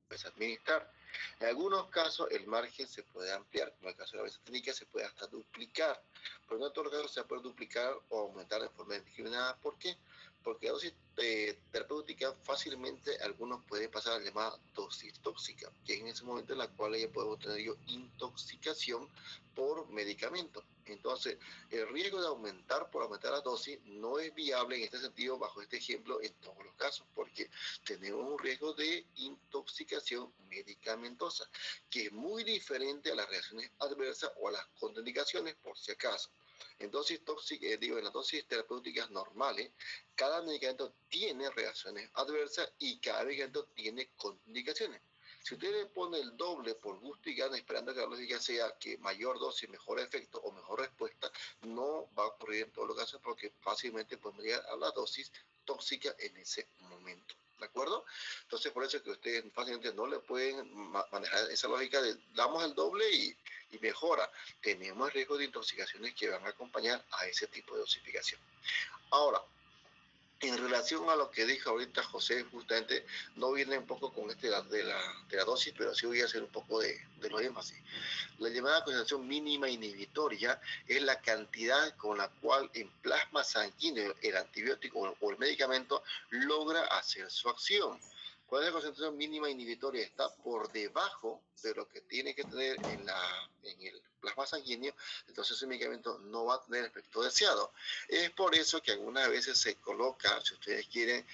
puedes administrar. En algunos casos el margen se puede ampliar, como en el caso de la base técnica se puede hasta duplicar, pero no en todos los casos se puede duplicar o aumentar de forma indiscriminada. ¿Por qué? Porque la dosis terapéutica fácilmente algunos pueden pasar a la llamada dosis tóxica, que es en ese momento en la cual ya podemos tener yo intoxicación por medicamento. Entonces, el riesgo de aumentar por aumentar la dosis no es viable en este sentido, bajo este ejemplo, en todos los casos, porque tenemos un riesgo de intoxicación medicamentosa, que es muy diferente a las reacciones adversas o a las contraindicaciones, por si acaso. En dosis en las dosis terapéuticas normales, cada medicamento tiene reacciones adversas y cada medicamento tiene contraindicaciones. Si usted le pone el doble por gusto y gana, esperando que la lógica sea que mayor dosis, mejor efecto o mejor respuesta, no va a ocurrir en todos los casos porque fácilmente podemos llegar a la dosis tóxica en ese momento. ¿De acuerdo? Entonces, por eso es que ustedes fácilmente no le pueden manejar esa lógica de damos el doble y mejora. Tenemos riesgo de intoxicaciones que van a acompañar a ese tipo de dosificación. Ahora, en relación a lo que dijo ahorita José, justamente no viene un poco con este de la dosis, pero sí voy a hacer un poco de los énfasis. La llamada concentración mínima inhibitoria es la cantidad con la cual en plasma sanguíneo el antibiótico o el medicamento logra hacer su acción. ¿Cuál es la concentración mínima inhibitoria? Está por debajo de lo que tiene que tener en el plasma sanguíneo, entonces ese medicamento no va a tener efecto deseado. Es por eso que algunas veces se coloca, si ustedes quieren,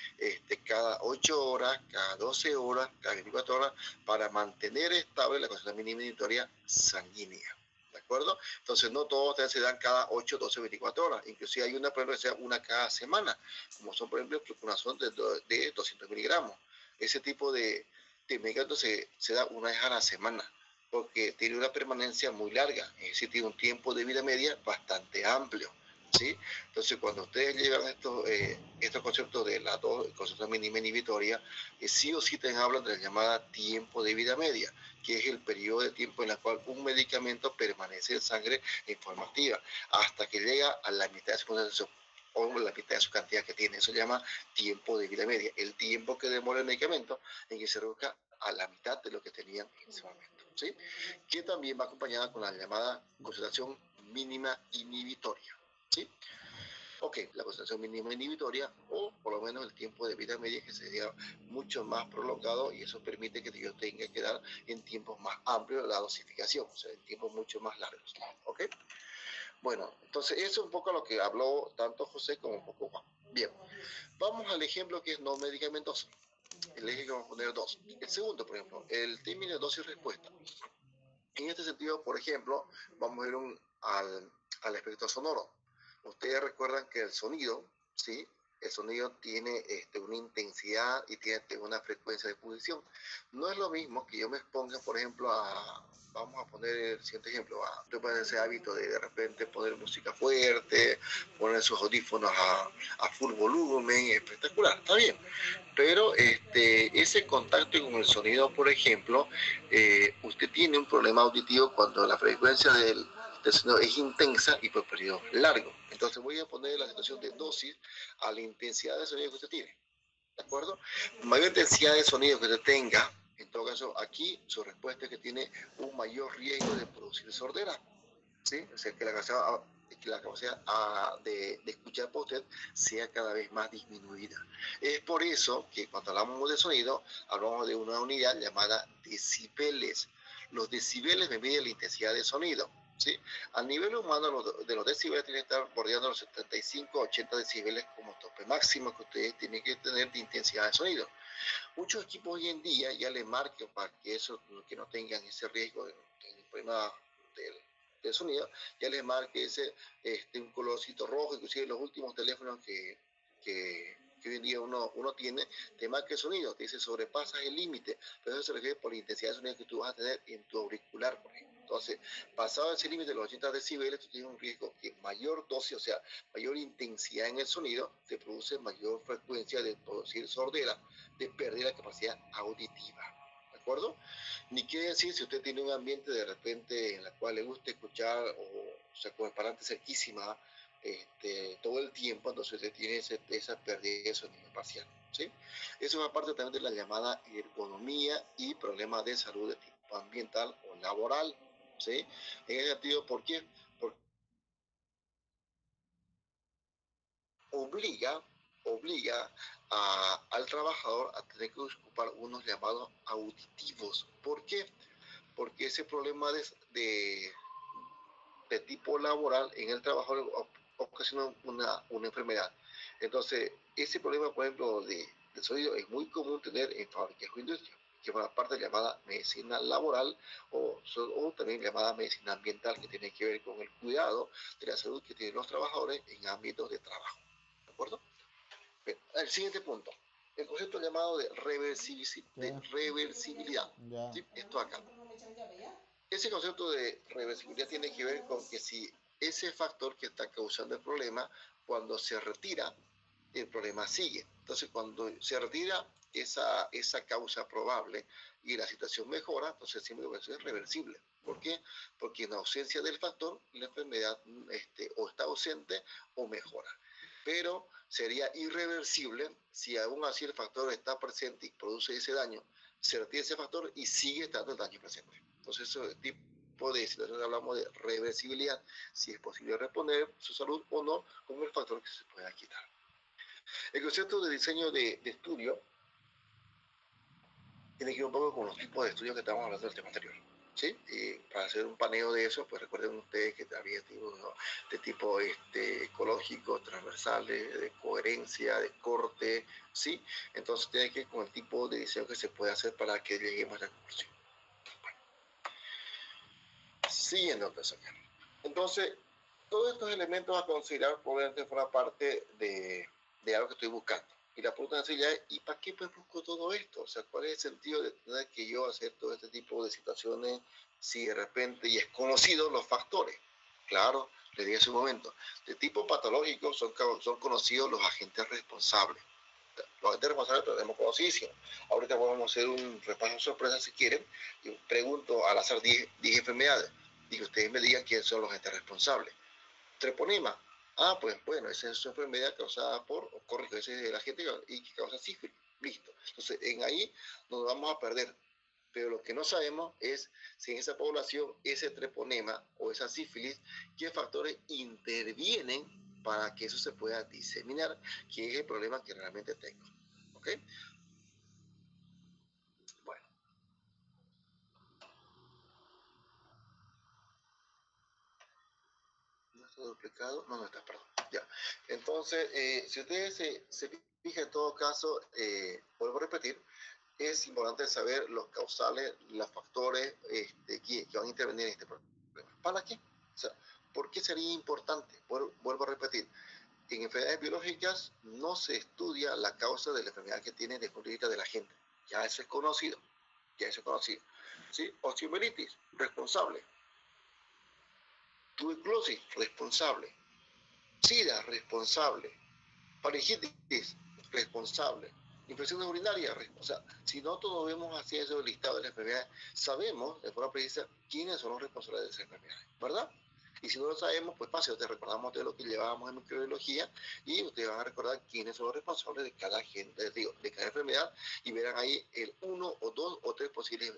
cada 8 horas, cada 12 horas, cada 24 horas, para mantener estable la concentración mínima inhibitoria sanguínea. ¿De acuerdo? Entonces, no todos se dan cada 8, 12, 24 horas. Inclusive hay una, por ejemplo, que sea una cada semana, como son, por ejemplo, fluconazol de 200 miligramos. Ese tipo de medicamentos se da una vez a la semana, porque tiene una permanencia muy larga, es decir, tiene un tiempo de vida media bastante amplio. ¿Sí? Entonces, cuando ustedes llevan estos conceptos de la concepción mínima inhibitoria, sí o sí te hablan de la llamada tiempo de vida media, que es el periodo de tiempo en el cual un medicamento permanece en sangre en forma activa, hasta que llega a la mitad de su concentración o la mitad de su cantidad que tiene. Eso se llama tiempo de vida media, el tiempo que demora el medicamento en que se reduzca a la mitad de lo que tenían en ese momento. ¿Sí? Que también va acompañada con la llamada concentración mínima inhibitoria. ¿Sí? Ok, la concentración mínima inhibitoria o por lo menos el tiempo de vida media que sería mucho más prolongado y eso permite que yo tenga que dar en tiempos más amplios la dosificación, o sea, en tiempos mucho más largos. Ok, bueno, entonces eso es un poco lo que habló tanto José como un poco Juan. Bien, vamos al ejemplo que es no medicamentoso. El eje que vamos a poner dos. El segundo, por ejemplo, el término dosis-respuesta. En este sentido, por ejemplo, vamos a ir al espectro sonoro. Ustedes recuerdan que el sonido, ¿sí? El sonido tiene una intensidad y tiene una frecuencia de exposición. No es lo mismo que yo me exponga, por ejemplo, vamos a poner el siguiente ejemplo, usted puede ese hábito de repente poner música fuerte, poner sus audífonos a full volumen, espectacular, está bien. Pero ese contacto con el sonido, por ejemplo, usted tiene un problema auditivo cuando la frecuencia del sonido es intensa y por periodos largos. Entonces voy a poner la situación de dosis a la intensidad de sonido que usted tiene. ¿De acuerdo? Mayor intensidad de sonido que usted tenga, en todo caso, aquí su respuesta es que tiene un mayor riesgo de producir sordera. ¿Sí? O sea, que la capacidad de escuchar para usted sea cada vez más disminuida. Es por eso que cuando hablamos de sonido, hablamos de una unidad llamada decibeles. Los decibeles me miden la intensidad de sonido. ¿Sí? A nivel humano, de los decibeles tienen que estar bordeando los 75 a 80 decibeles como tope máximo que ustedes tienen que tener de intensidad de sonido. Muchos equipos hoy en día ya le marcan para que eso, que no tengan ese riesgo en el problema del sonido, ya les marque un colorcito rojo, inclusive los últimos teléfonos que hoy en día uno tiene, te marca el sonido, te dice sobrepasas el límite, pero eso se refiere por la intensidad de sonido que tú vas a tener en tu auricular, por ejemplo. Entonces, pasado ese límite de los 80 decibeles, tú tienes un riesgo que mayor dosis, o sea, mayor intensidad en el sonido, te produce mayor frecuencia de producir sordera, de perder la capacidad auditiva. ¿De acuerdo? Ni qué decir si usted tiene un ambiente de repente en el cual le gusta escuchar, o sea, con el parlante cerquísima, todo el tiempo, entonces se tiene esa pérdida de sonido parcial. ¿Sí? Eso es parte también de la llamada ergonomía y problemas de salud de tipo ambiental o laboral. ¿Sí? En ese sentido, ¿por qué? Porque obliga al trabajador a tener que ocupar unos llamados auditivos. ¿Por qué? Porque ese problema de tipo laboral en el trabajo ocasiona una enfermedad. Entonces, ese problema, por ejemplo, de sonido es muy común tener en fábricas o industrias, que forma parte de la llamada medicina laboral o también llamada medicina ambiental, que tiene que ver con el cuidado de la salud que tienen los trabajadores en ámbitos de trabajo. ¿De acuerdo? Bien, el siguiente punto, el concepto llamado de reversibilidad. Ya. ¿Sí? Esto acá. Ese concepto de reversibilidad tiene que ver con que si ese factor que está causando el problema, cuando se retira, el problema sigue. Entonces, cuando se retira esa causa probable y la situación mejora, entonces siempre es reversible. ¿Por qué? Porque en ausencia del factor, la enfermedad o está ausente o mejora. Pero sería irreversible si aún así el factor está presente y produce ese daño, se retira ese factor y sigue estando el daño presente. Entonces, ese tipo de situaciones hablamos de reversibilidad, si es posible reponer su salud o no con el factor que se pueda quitar. El concepto de diseño de estudio tiene que ver un poco con los tipos de estudios que estábamos hablando del tema anterior. ¿Sí? Y para hacer un paneo de eso, pues recuerden ustedes que había tipos, ¿no?, de tipo ecológico, transversales, de coherencia, de corte, ¿sí? Entonces tiene que ver con el tipo de diseño que se puede hacer para que lleguemos a la conclusión. Bueno, siguiendo entonces acá. Entonces, todos estos elementos a considerar probablemente forman parte de algo que estoy buscando. Y la pregunta sencilla es, ¿y para qué pues busco todo esto? O sea, ¿cuál es el sentido de tener que yo hacer todo este tipo de situaciones si de repente y es conocido los factores? Claro, le dije hace un momento, de tipo patológico son conocidos los agentes responsables. Los agentes responsables los tenemos conocidos. Ahorita vamos a hacer un repaso sorpresa si quieren. Y pregunto al azar 10 enfermedades y que ustedes me digan quiénes son los agentes responsables. Treponema. Ah, pues bueno, esa es una enfermedad causada por, o corrijo, ese es el agente y que causa sífilis. Listo. Entonces, en ahí nos vamos a perder. Pero lo que no sabemos es si en esa población, ese treponema o esa sífilis, qué factores intervienen para que eso se pueda diseminar, que es el problema que realmente tengo. ¿Ok? Bueno, no está duplicado, no está, perdón. Ya. Entonces, si ustedes se fijan en todo caso, vuelvo a repetir, es importante saber los causales, los factores que van a intervenir en este problema. ¿Para qué? O sea, ¿por qué sería importante? Vuelvo a repetir, en enfermedades biológicas no se estudia la causa de la enfermedad que tiene desde el punto de vista de la gente. Ya eso es conocido. Ya eso es conocido. ¿Sí? Osteomelitis, responsable. Tuberculosis, responsable. SIDA, responsable. Faringitis, responsable. Infecciones urinarias, o sea, si nosotros vemos así ese listado de las enfermedades, sabemos de forma precisa quiénes son los responsables de esas enfermedades, ¿verdad? Y si no lo sabemos, pues fácil, te recordamos de lo que llevábamos en microbiología y ustedes van a recordar quiénes son los responsables de cada gente, de cada enfermedad y verán ahí el uno o dos o tres posibles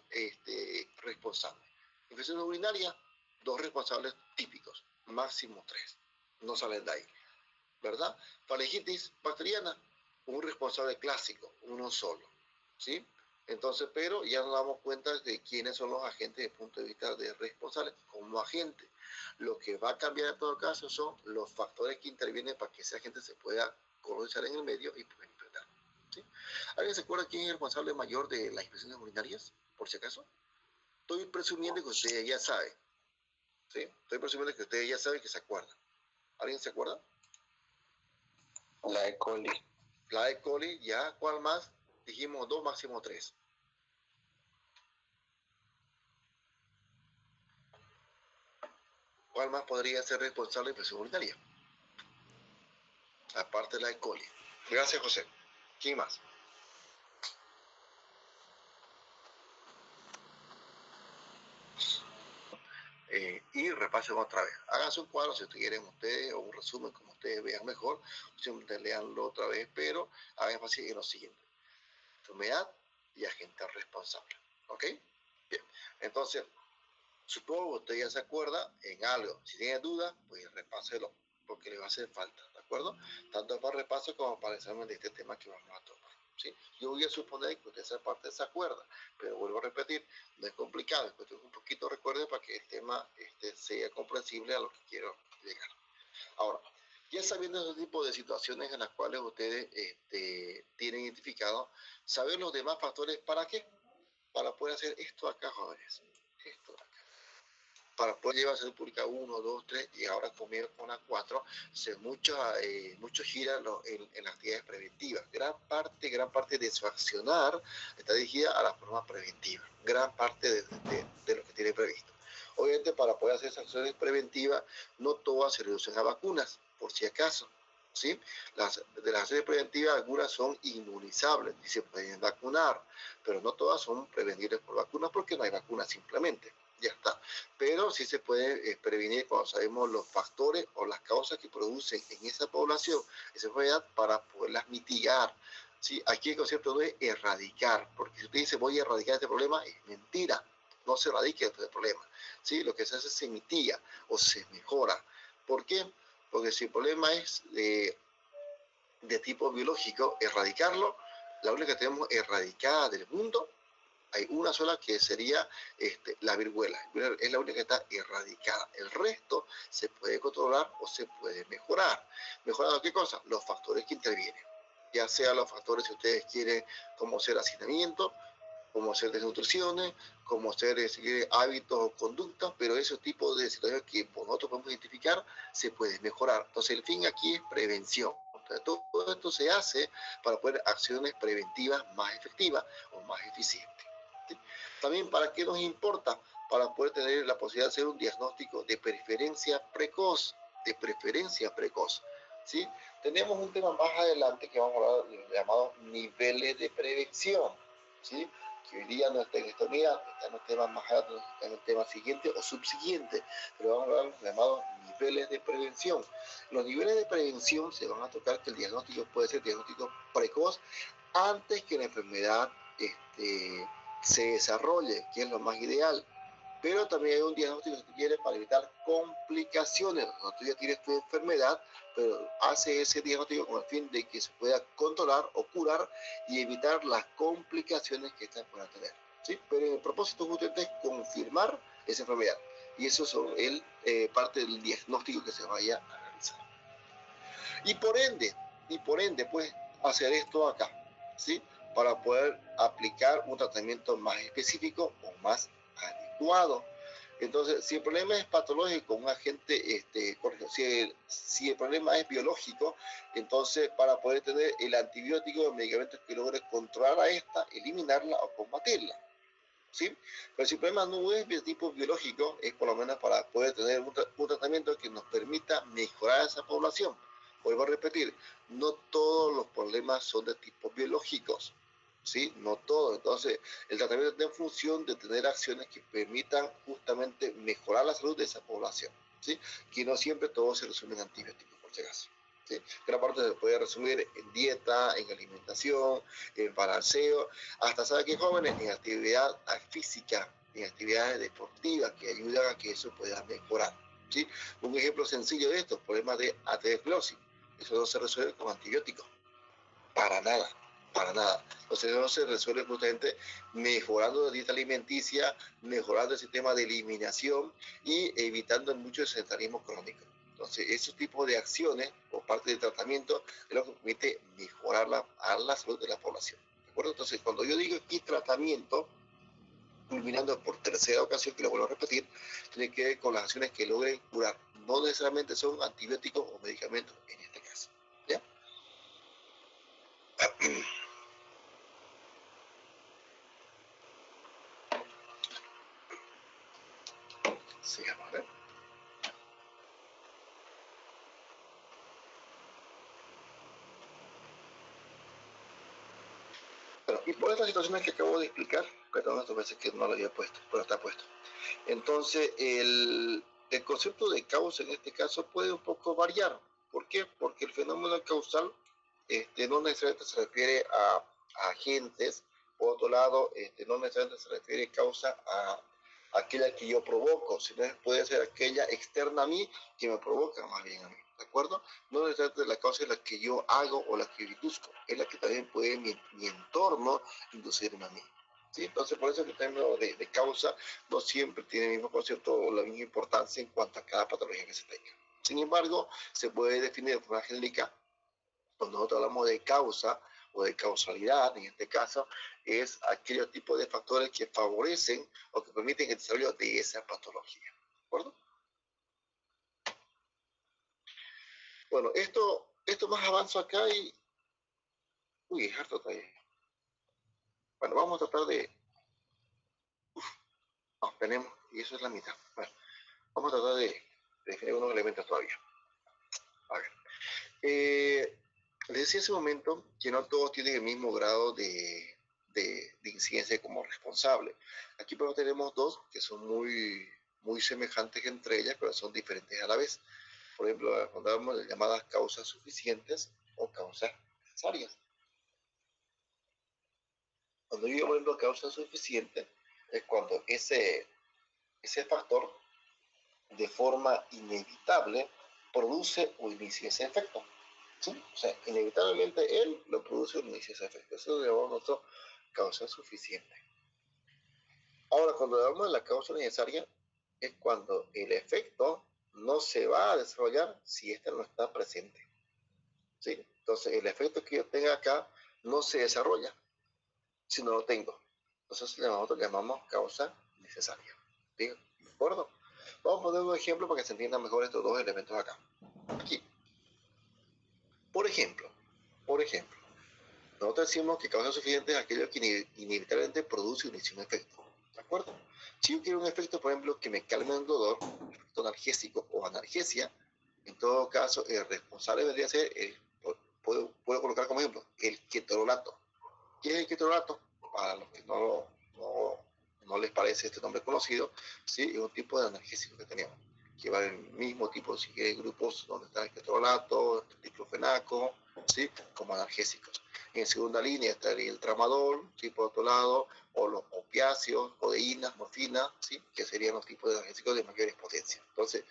responsables. Infecciones urinarias, dos responsables típicos, máximo tres, no salen de ahí. ¿Verdad? Faringitis bacteriana, un responsable clásico, uno solo, ¿sí? Entonces, pero ya nos damos cuenta de quiénes son los agentes desde el punto de vista de responsables como agente. Lo que va a cambiar en todo caso son los factores que intervienen para que ese agente se pueda colonizar en el medio y pueda infectar. ¿Sí? ¿Alguien se acuerda quién es el responsable mayor de las infecciones urinarias? Por si acaso. Estoy presumiendo que ustedes ya saben. ¿Sí? Estoy presumiendo que ustedes ya saben que se acuerdan. ¿Alguien se acuerda? La E. coli. La E. coli, ya, ¿cuál más? Dijimos dos, máximo tres. ¿Cuál más podría ser responsable de infección urinaria? Aparte de la E. coli. Gracias, José. ¿Quién más? y repasen otra vez. Háganse un cuadro si ustedes quieren ustedes, o un resumen como ustedes vean mejor, simplemente leanlo otra vez, pero hagan énfasis en lo siguiente: enfermedad y agente responsable. ¿Ok? Bien, entonces, supongo que usted ya se acuerda en algo. Si tiene dudas, pues repáselo, porque le va a hacer falta, ¿de acuerdo? Tanto para repaso como para el examen de este tema que vamos a tomar. ¿Sí? Yo voy a suponer que usted esa parte se acuerda, pero vuelvo a repetir, no es complicado, es cuestión un poquito recuerde para que el tema sea comprensible a lo que quiero llegar. Ahora, ya sabiendo ese tipo de situaciones en las cuales ustedes tienen identificado, saber los demás factores, ¿para qué? Para poder hacer esto acá, jóvenes. Esto acá. Para poder llevar a salud pública 1, 2, 3 y ahora comer con la 4, mucho gira en las actividades preventivas. Gran parte de su accionar está dirigida a la forma preventiva. Gran parte de lo que tiene previsto. Obviamente, para poder hacer esas acciones preventivas, no todas se reducen a vacunas, por si acaso. ¿Sí? De las acciones preventivas, algunas son inmunizables y se pueden vacunar, pero no todas son prevenibles por vacunas porque no hay vacunas simplemente. Ya está. Pero sí se puede prevenir cuando sabemos los factores o las causas que producen en esa población esa enfermedad para poderlas mitigar. ¿Sí? Aquí el concepto no es erradicar, porque si usted dice voy a erradicar este problema, es mentira. No se erradica este problema. ¿Sí? Lo que se hace se mitiga o se mejora. ¿Por qué? Porque si el problema es de tipo biológico, erradicarlo, la única que tenemos erradicada del mundo, hay una sola que sería la viruela. Es la única que está erradicada. El resto se puede controlar o se puede mejorar. ¿Mejorando qué cosa? Los factores que intervienen. Ya sea los factores, si ustedes quieren, como ser hacinamiento, como ser desnutriciones, como ser hábitos o conductas, pero esos tipos de situaciones que nosotros podemos identificar se pueden mejorar. Entonces el fin aquí es prevención. Entonces, todo esto se hace para poder acciones preventivas más efectivas o más eficientes. ¿Sí? También, ¿para qué nos importa? Para poder tener la posibilidad de hacer un diagnóstico de preferencia precoz, ¿Sí? Tenemos un tema más adelante que vamos a hablar de los llamados niveles de prevención, ¿sí? Que hoy día no está en esta unidad, está en los temas más adelante, está en el tema siguiente o subsiguiente, pero vamos a hablar de los llamados niveles de prevención. Los niveles de prevención se van a tocar que el diagnóstico puede ser diagnóstico precoz antes que la enfermedad se desarrolle, que es lo más ideal. Pero también hay un diagnóstico, si tú quieres, para evitar complicaciones. Tú ya tienes tu enfermedad, pero hace ese diagnóstico con el fin de que se pueda controlar o curar y evitar las complicaciones que estas puedan tener. ¿Sí? Pero el propósito justamente es confirmar esa enfermedad. Y eso son parte del diagnóstico que se vaya a realizar. Y por ende, pues, hacer esto acá, ¿sí? Para poder aplicar un tratamiento más específico o más adecuado. Entonces, si el problema es patológico, un agente, si el problema es biológico, entonces para poder tener el antibiótico, el medicamento que logre controlar a esta, eliminarla o combatirla. ¿Sí? Pero si el problema no es de tipo biológico, es por lo menos para poder tener un tratamiento que nos permita mejorar esa población. Vuelvo a repetir, no todos los problemas son de tipo biológicos, ¿sí? No todos. Entonces, el tratamiento está en función de tener acciones que permitan justamente mejorar la salud de esa población, ¿sí? Que no siempre todo se resume en antibióticos, por si acaso. ¿Sí? Gran parte se puede resumir en dieta, en alimentación, en balanceo, hasta, ¿sabe qué, jóvenes? En actividad física, en actividades deportivas que ayudan a que eso pueda mejorar. ¿Sí? Un ejemplo sencillo de esto, problemas de aterosclerosis. Eso no se resuelve con antibióticos. Para nada, para nada. Entonces eso no se resuelve justamente mejorando la dieta alimenticia, mejorando el sistema de eliminación y evitando mucho el sedentarismo crónico. Entonces, esos tipos de acciones por parte del tratamiento es lo que permite mejorar la salud de la población. ¿De acuerdo? Entonces, cuando yo digo aquí tratamiento, culminando por tercera ocasión, que lo vuelvo a repetir, tiene que ver con las acciones que logren curar. No necesariamente son antibióticos o medicamentos en este caso. ¿Ya? Sigamos, ¿eh? Bueno, Y por estas situaciones que acabo de explicar, perdón, esto parece que no lo había puesto, pero está puesto. Entonces, el concepto de causa en este caso puede un poco variar. ¿Por qué? Porque el fenómeno causal no necesariamente se refiere a agentes, por otro lado, no necesariamente se refiere causa a aquella que yo provoco, sino puede ser aquella externa a mí que me provoca más bien a mí, ¿de acuerdo? No necesariamente la causa es la que yo hago o la que yo induzco, es la que también puede mi entorno inducirme a mí. ¿Sí? Entonces, por eso el término de causa no siempre tiene el mismo concepto o la misma importancia en cuanto a cada patología que se tenga. Sin embargo, se puede definir de forma genérica cuando nosotros hablamos de causa o de causalidad, en este caso, es aquellos tipos de factores que favorecen o que permiten el desarrollo de esa patología. ¿De acuerdo? Bueno, esto más avanzo acá y... Uy, es harto todavía. Bueno, vamos a tratar de... No, tenemos, y eso es la mitad. Bueno, vamos a tratar de definir unos elementos todavía. A ver. Les decía hace un momento que no todos tienen el mismo grado de incidencia como responsable. Aquí pero tenemos dos que son muy semejantes entre ellas, pero son diferentes a la vez. Por ejemplo, cuando hablamos de llamadas causas suficientes o causas necesarias. Cuando yo digo, por ejemplo, causa suficiente, es cuando ese factor de forma inevitable produce o inicia ese efecto. ¿Sí? O sea, inevitablemente él lo produce o inicia ese efecto. Eso lo llamamos nosotros causa suficiente. Ahora, cuando hablamos de la causa necesaria, es cuando el efecto no se va a desarrollar si ésta no está presente. ¿Sí? Entonces, el efecto que yo tenga acá no se desarrolla si no lo tengo. Entonces, nosotros llamamos causa necesaria. ¿Sí? ¿De acuerdo? Vamos a poner un ejemplo para que se entiendan mejor estos dos elementos acá. Aquí. Por ejemplo, nosotros decimos que causa suficiente es aquello que inevitablemente produce un efecto. ¿De acuerdo? Si yo quiero un efecto, por ejemplo, que me calme el dolor, un efecto analgésico o analgesia, en todo caso, el responsable debería ser, puedo colocar como ejemplo, el ketorolato. ¿Qué es el ketorolato? Para los que no les parece este nombre conocido, ¿sí? Es un tipo de analgésico que tenemos, que va del mismo tipo, si hay grupos donde está el ketorolato, el diclofenaco, ¿sí? Como analgésicos. En segunda línea está el tramadol, ¿sí? Por otro lado, o los opiáceos, codeínas, morfina, ¿sí? Que serían los tipos de analgésicos de mayores potencias. Entonces,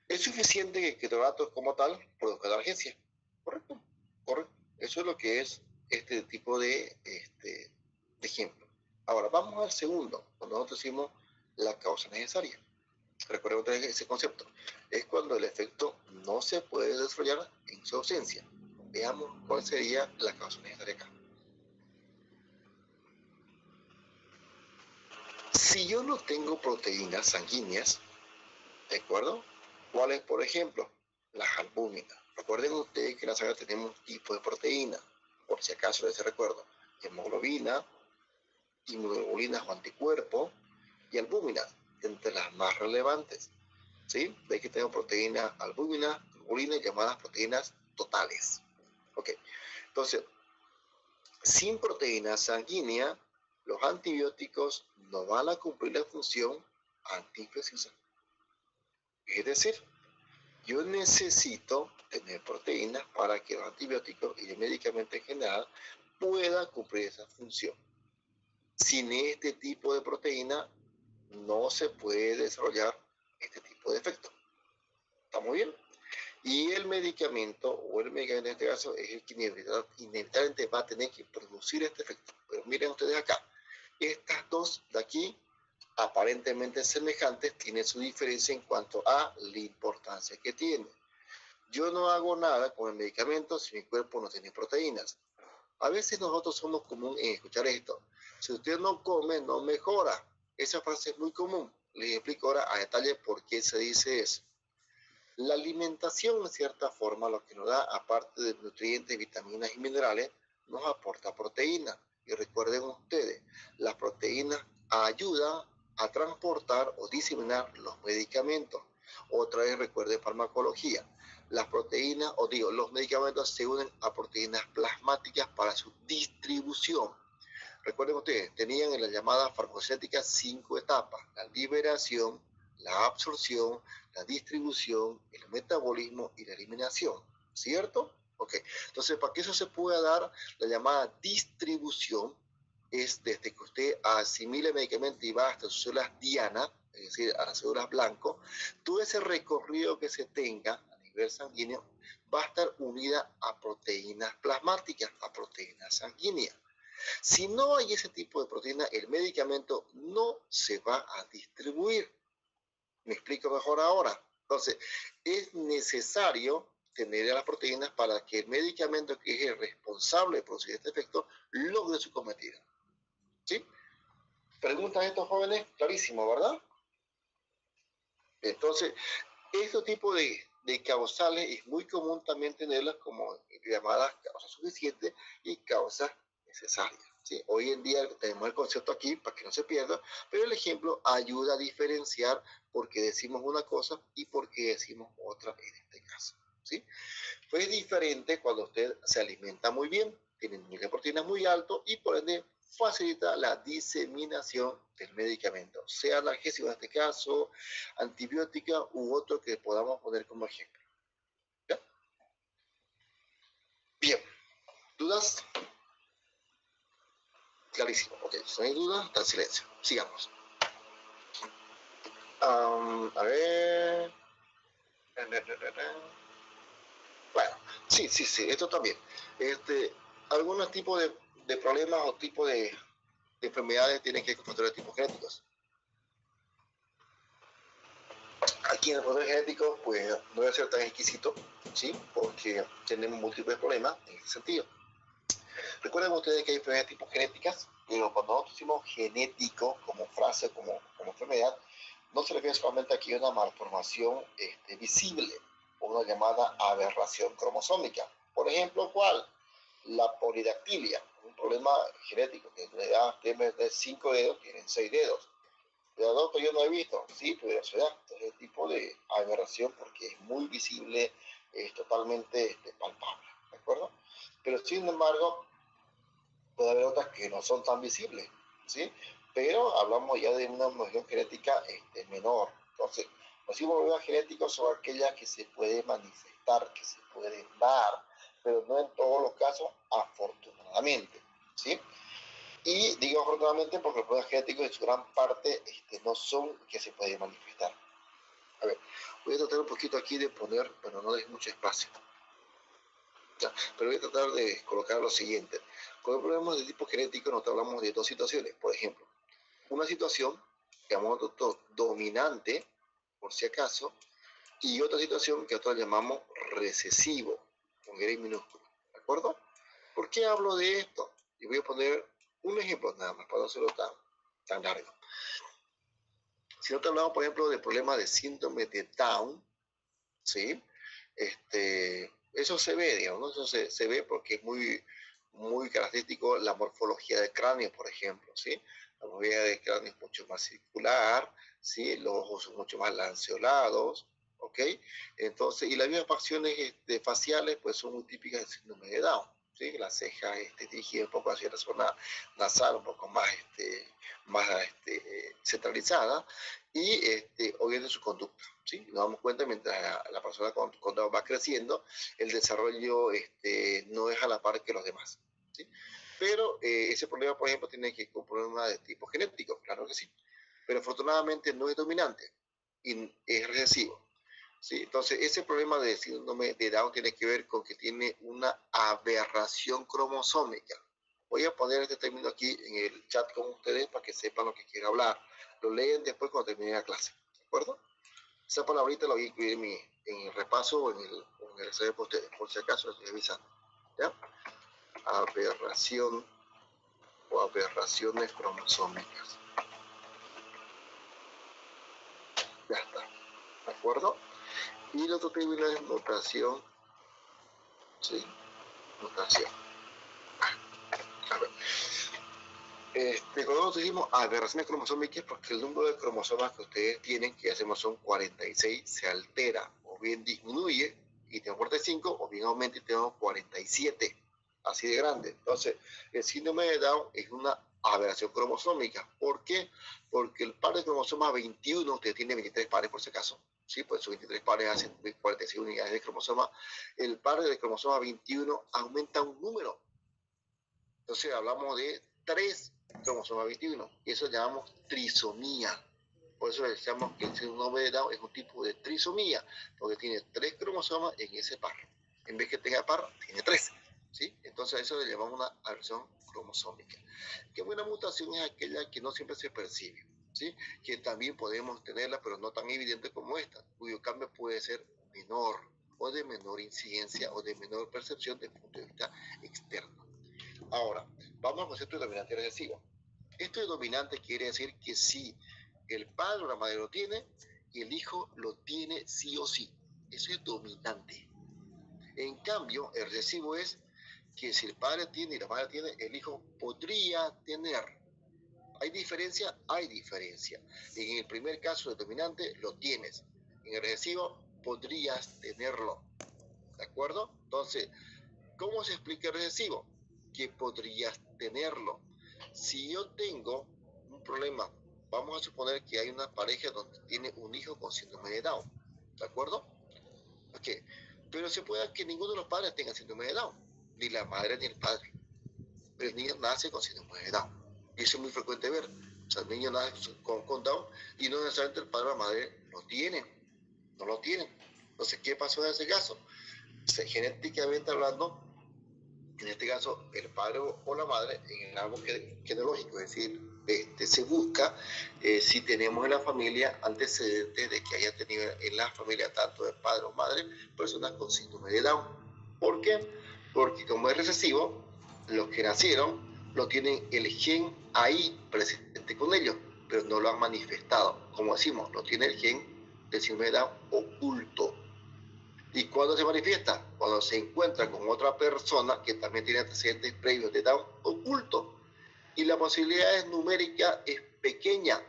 ¿es suficiente que el ketorolato como tal produzca analgesia? Correcto, correcto. Eso es lo que es este tipo de ejemplo. Ahora, vamos al segundo, cuando nosotros decimos la causa necesaria. Recuerden otra vez ese concepto. Es cuando el efecto no se puede desarrollar en su ausencia. Veamos cuál sería la causa necesaria acá. Si yo no tengo proteínas sanguíneas, ¿de acuerdo? ¿Cuáles, por ejemplo? Las albúminas. Recuerden ustedes que en la sangre tenemos un tipo de proteína, por si acaso les recuerdo, hemoglobina, inmunoglobulinas o anticuerpos y albúminas, entre las más relevantes. ¿Sí? Veis que tenemos proteínas albúminas, globulina, llamadas proteínas totales. Ok, entonces, sin proteína sanguínea, los antibióticos no van a cumplir la función antiinfecciosa. Es decir, yo necesito tener proteínas para que los antibióticos y el medicamento en general puedan cumplir esa función. Sin este tipo de proteína no se puede desarrollar este tipo de efecto. ¿Está muy bien? Y el medicamento, o el medicamento en este caso, es el que inevitablemente va a tener que producir este efecto. Pero miren ustedes acá, estas dos de aquí, aparentemente semejantes, tienen su diferencia en cuanto a la importancia que tienen. Yo no hago nada con el medicamento si mi cuerpo no tiene proteínas. A veces nosotros somos común en escuchar esto. Si usted no come, no mejora. Esa frase es muy común. Les explico ahora a detalle por qué se dice eso. La alimentación, de cierta forma, lo que nos da, aparte de nutrientes, vitaminas y minerales, nos aporta proteínas. Y recuerden ustedes, las proteínas ayudan a transportar o diseminar los medicamentos. Otra vez recuerden farmacología. las proteínas, o digo, los medicamentos se unen a proteínas plasmáticas para su distribución. Recuerden ustedes, tenían en la llamada farmacéutica 5 etapas: la liberación, la absorción, la distribución, el metabolismo y la eliminación, ¿cierto? Ok, entonces para que eso se pueda dar, la llamada distribución es desde que usted asimile el medicamento y va hasta sus células diana, es decir, a las células blanco. Todo ese recorrido que se tenga a nivel sanguíneo va a estar unida a proteínas plasmáticas, a proteínas sanguíneas. Si no hay ese tipo de proteína, el medicamento no se va a distribuir. ¿Me explico mejor ahora? Entonces, es necesario tener a las proteínas para que el medicamento, que es el responsable de producir este efecto, logre su cometido. ¿Sí? Preguntan estos jóvenes, clarísimo, ¿verdad? Entonces, este tipo de causales es muy común también tenerlas como llamadas causas suficientes y causas necesarias. ¿Sí? Hoy en día tenemos el concepto aquí para que no se pierda, pero el ejemplo ayuda a diferenciar por qué decimos una cosa y por qué decimos otra en este caso. ¿Sí? Pues es diferente cuando usted se alimenta muy bien, tiene un nivel de proteínas muy alto y por ende facilita la diseminación del medicamento, sea analgésico en este caso, antibiótica u otro que podamos poner como ejemplo. ¿Ya? Bien, ¿dudas? Clarísimo, ok, si no hay dudas, está en silencio. Sigamos. A ver. Bueno, sí, esto también. Algunos tipos de problemas o tipos de enfermedades tienen que ver con factores de tipo genéticos. Aquí en el factor genético, pues no voy a ser tan exquisito, ¿sí? Porque tenemos múltiples problemas en ese sentido. Recuerden ustedes que hay enfermedades de tipo genéticas, pero cuando nosotros decimos genético como frase, como enfermedad, no se refiere solamente aquí a una malformación visible, o una llamada aberración cromosómica. Por ejemplo, ¿cuál? La polidactilia, un problema genético, que en realidad en vez de 5 dedos, tienen 6 dedos. Pero doctor, yo no he visto, sí, pero se da ese tipo de aberración porque es muy visible, es totalmente palpable, ¿de acuerdo? Pero sin embargo, puede haber otras que no son tan visibles, ¿sí? Pero hablamos ya de una modificación genética menor. Entonces, los modificaciones genéticos son aquellas que se pueden manifestar, que se pueden dar, pero no en todos los casos, afortunadamente, ¿sí? Y digo afortunadamente porque los problemas genéticos en su gran parte no son que se pueden manifestar. A ver, voy a tratar un poquito aquí de poner, bueno, no es mucho espacio, ya, pero voy a tratar de colocar lo siguiente. Con problemas de tipo genético nosotros hablamos de dos situaciones. Por ejemplo, una situación, llamamos nosotros dominante, por si acaso, y otra situación que nosotros llamamos recesivo, con R minúsculo, ¿de acuerdo? ¿Por qué hablo de esto? Y voy a poner un ejemplo nada más, para no hacerlo tan largo. Si nosotros hablamos, por ejemplo, de problemas de síndrome de Down, ¿sí? Eso se ve, digamos, ¿no? Eso se ve porque es muy característico la morfología del cráneo, por ejemplo, ¿sí? La morfología del cráneo es mucho más circular, ¿sí? Los ojos son mucho más lanceolados, ¿ok? Entonces, y las mismas facciones faciales, pues son muy típicas del síndrome de Down, ¿sí? La ceja dirigida un poco hacia la zona nasal, un poco más centralizada, y obviamente su conducta, ¿sí? Nos damos cuenta mientras la persona cuando va creciendo, el desarrollo no es a la par que los demás, ¿sí? Pero ese problema, por ejemplo, tiene que un problema de tipo genético, claro que sí, pero afortunadamente no es dominante y es recesivo, ¿sí? Entonces, ese problema de síndrome de Down tiene que ver con que tiene una aberración cromosómica. Voy a poner este término aquí en el chat con ustedes para que sepan lo que quiero hablar. Lo leen después cuando termine la clase, ¿de acuerdo? Esa palabrita la voy a incluir en el repaso o en el examen por ustedes, por si acaso lo estoy avisando. ¿Ya? Aberración o aberraciones cromosómicas. Ya está, ¿de acuerdo? Y el otro término es mutación, ¿sí? Mutación. A ver. Cuando nosotros decimos aberraciones cromosómicas, porque el número de cromosomas que ustedes tienen, que hacemos son 46, se altera o bien disminuye y tenemos 45, o bien aumenta y tenemos 47, así de grande. Entonces, el síndrome de Down es una aberración cromosómica. ¿Por qué? Porque el par de cromosomas 21, usted tiene 23 pares por si acaso, ¿sí? Pues esos 23 pares hacen 46 unidades de cromosoma. El par de cromosoma 21 aumenta un número. Entonces hablamos de 3 cromosomas 21, y eso llamamos trisomía. Por eso le decimos que el síndrome de Down es un tipo de trisomía, porque tiene 3 cromosomas en ese par. En vez que tenga par, tiene 3. ¿Sí? Entonces a eso le llamamos una aberración cromosómica. Qué buena mutación es aquella que no siempre se percibe, ¿sí? Que también podemos tenerla, pero no tan evidente como esta, cuyo cambio puede ser menor, o de menor incidencia, o de menor percepción desde el punto de vista externo. Ahora, vamos al concepto de dominante recesivo. Esto de dominante quiere decir que si el padre o la madre lo tiene, el hijo lo tiene sí o sí. Eso es dominante. En cambio, el recesivo es que si el padre tiene y la madre tiene, el hijo podría tener. ¿Hay diferencia? Hay diferencia. En el primer caso de dominante lo tienes. En el recesivo podrías tenerlo. ¿De acuerdo? Entonces, ¿cómo se explica el recesivo? Que podrías tenerlo. Si yo tengo un problema, vamos a suponer que hay una pareja donde tiene un hijo con síndrome de Down. ¿De acuerdo? Ok. Pero se puede que ninguno de los padres tenga síndrome de Down, ni la madre ni el padre. Pero el niño nace con síndrome de Down. Y eso es muy frecuente ver. O sea, el niño nace con Down y no necesariamente el padre o la madre lo tienen. No lo tienen. Entonces, ¿qué pasó en ese caso? Genéticamente hablando, en este caso, el padre o la madre, en el árbol genealógico, es decir, se busca si tenemos en la familia antecedentes de que haya tenido en la familia, tanto de padre o madre, personas con síndrome de Down. ¿Por qué? Porque como es recesivo, los que nacieron lo tienen el gen ahí presente con ellos, pero no lo han manifestado. Como decimos, lo tiene el gen de síndrome de Down oculto. ¿Y cuándo se manifiesta? Cuando se encuentra con otra persona que también tiene antecedentes previos de Down oculto. Y la posibilidad numérica es pequeña,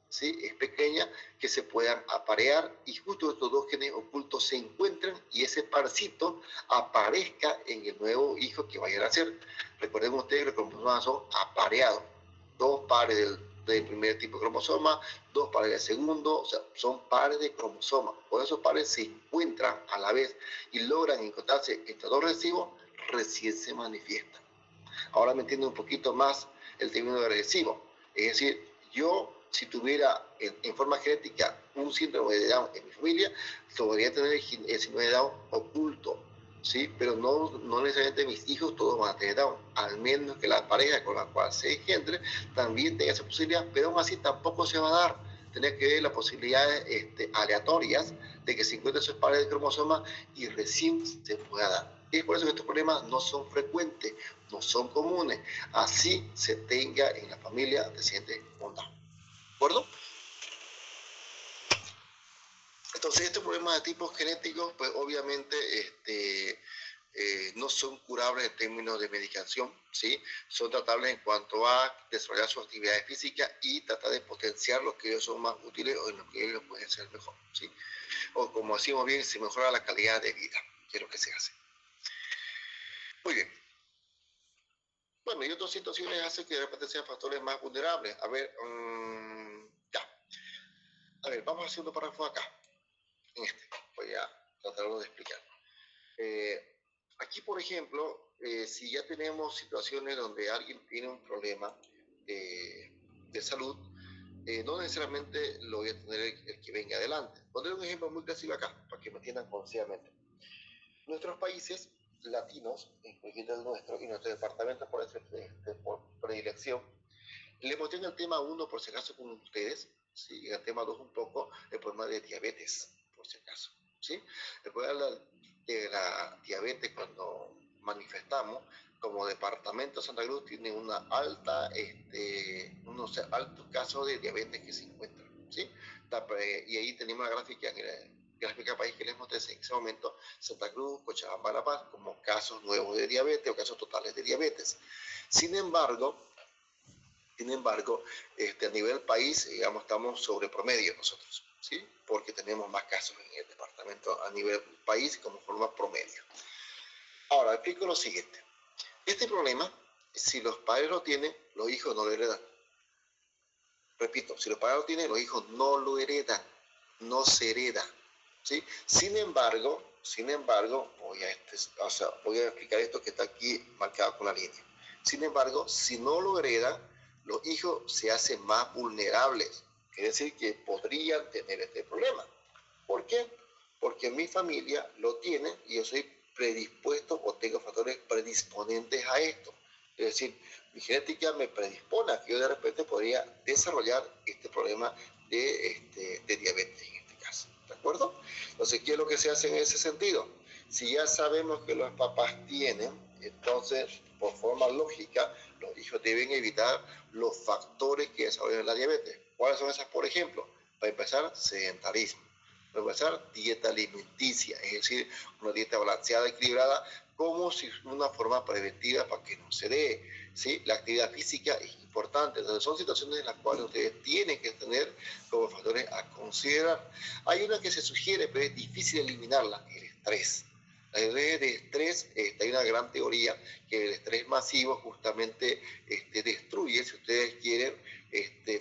¿sí? Es pequeña que se puedan aparear y justo estos dos genes ocultos se encuentren y ese parcito aparezca en el nuevo hijo que vayan a nacer. Recuerden ustedes que los cromosomas son apareados. 2 pares del primer tipo de cromosoma, 2 pares del segundo, o sea, son pares de cromosomas. Cuando esos pares se encuentran a la vez y logran encontrarse estos dos recesivos, recién se manifiestan. Ahora me entiendo un poquito más el término de recesivo. Es decir, yo, si tuviera en forma genética un síndrome de Down en mi familia, podría tener el síndrome de Down oculto, ¿sí? Pero no necesariamente mis hijos todos van a tener Down, al menos que la pareja con la cual se engendre también tenga esa posibilidad, pero aún así tampoco se va a dar. Tenía que ver las posibilidades aleatorias de que se encuentren esos pares de cromosomas y recién se pueda dar. Y es por eso que estos problemas no son frecuentes, no son comunes. Así se tenga en la familia antecedentes con Down. ¿De acuerdo? Entonces, estos problemas de tipo genético, pues obviamente no son curables en términos de medicación, ¿sí? Son tratables en cuanto a desarrollar sus actividades físicas y tratar de potenciar los que ellos son más útiles o en los que ellos pueden ser mejor, ¿sí? O como decimos bien, se mejora la calidad de vida, que es lo que se hace. Muy bien. Bueno, y otras situaciones hacen que de repente sean factores más vulnerables. A ver, ya. A ver, vamos al segundo párrafo acá. En este, voy a tratarlo de explicar. Aquí, por ejemplo, si ya tenemos situaciones donde alguien tiene un problema de salud, no necesariamente lo voy a tener el que venga adelante. Pondré un ejemplo muy clásico acá, para que me entiendan conciertamente. Nuestros países latinos, incluyendo el nuestro, y nuestro departamento por predilección, le mostré en el tema 1, por si acaso, con ustedes, ¿sí? En el tema 2 un poco, el problema de diabetes, por si acaso, ¿sí? El problema de la diabetes, cuando manifestamos, como departamento de Santa Cruz, tiene una unos altos casos de diabetes que se encuentran, ¿sí? Y ahí tenemos la gráfica país que les mostré en ese momento, Santa Cruz, Cochabamba, La Paz, como casos nuevos de diabetes o casos totales de diabetes. Sin embargo, a nivel país, digamos, estamos sobre promedio nosotros. ¿sí? Porque tenemos más casos en el departamento a nivel país como forma promedio. Ahora, explico lo siguiente. Este problema, si los padres lo tienen, los hijos no lo heredan. Repito, si los padres lo tienen, los hijos no lo heredan, no se hereda, ¿sí? Sin embargo, voy a explicar esto que está aquí marcado con la línea. Sin embargo, si no lo heredan, los hijos se hacen más vulnerables, es decir, que podrían tener este problema. ¿Por qué? Porque mi familia lo tiene y yo soy predispuesto o tengo factores predisponentes a esto. Es decir, mi genética me predispone a que yo de repente podría desarrollar este problema de diabetes en este caso. ¿De acuerdo? Entonces, ¿qué es lo que se hace en ese sentido? Si ya sabemos que los papás tienen, entonces, por forma lógica, los hijos deben evitar los factores que desarrollan la diabetes. ¿Cuáles son esas, por ejemplo? Para empezar, sedentarismo. Para empezar, dieta alimenticia, es decir, una dieta balanceada, equilibrada, como si una forma preventiva para que no se dé, ¿sí? La actividad física es importante, entonces son situaciones en las cuales ustedes tienen que tener como factores a considerar. Hay una que se sugiere, pero es difícil eliminarla, el estrés. La red de estrés, hay una gran teoría que el estrés masivo justamente destruye, si ustedes quieren,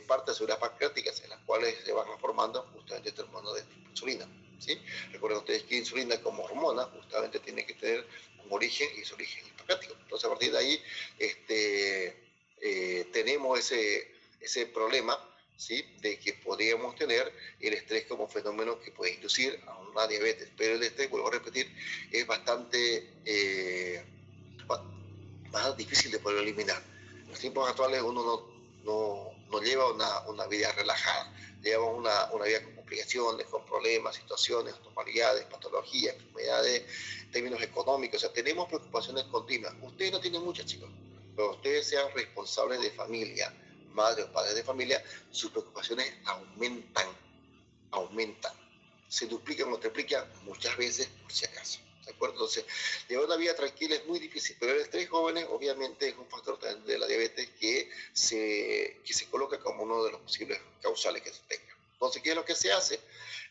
partes de células pancreáticas en las cuales se van formando justamente este hormona de tipo insulina. ¿Sí? Recuerden ustedes que insulina como hormona justamente tiene que tener un origen y su origen es pancreático. Entonces a partir de ahí tenemos ese problema, ¿sí? De que podríamos tener el estrés como fenómeno que puede inducir a una diabetes, pero el estrés, vuelvo a repetir, es bastante más difícil de poder eliminar. En los tiempos actuales uno no lleva una vida relajada, lleva una vida con complicaciones, con problemas, situaciones, anormalidades, patologías, enfermedades, en términos económicos, o sea, tenemos preocupaciones continuas. Ustedes no tienen muchas, chicos, pero ustedes sean responsables de familia, madres o padres de familia, sus preocupaciones aumentan, se duplican o triplican muchas veces por si acaso. ¿De acuerdo? Entonces, llevar una vida tranquila es muy difícil, pero el estrés jóvenes obviamente es un factor de la diabetes que se coloca como uno de los posibles causales que se tenga. Entonces, ¿qué es lo que se hace?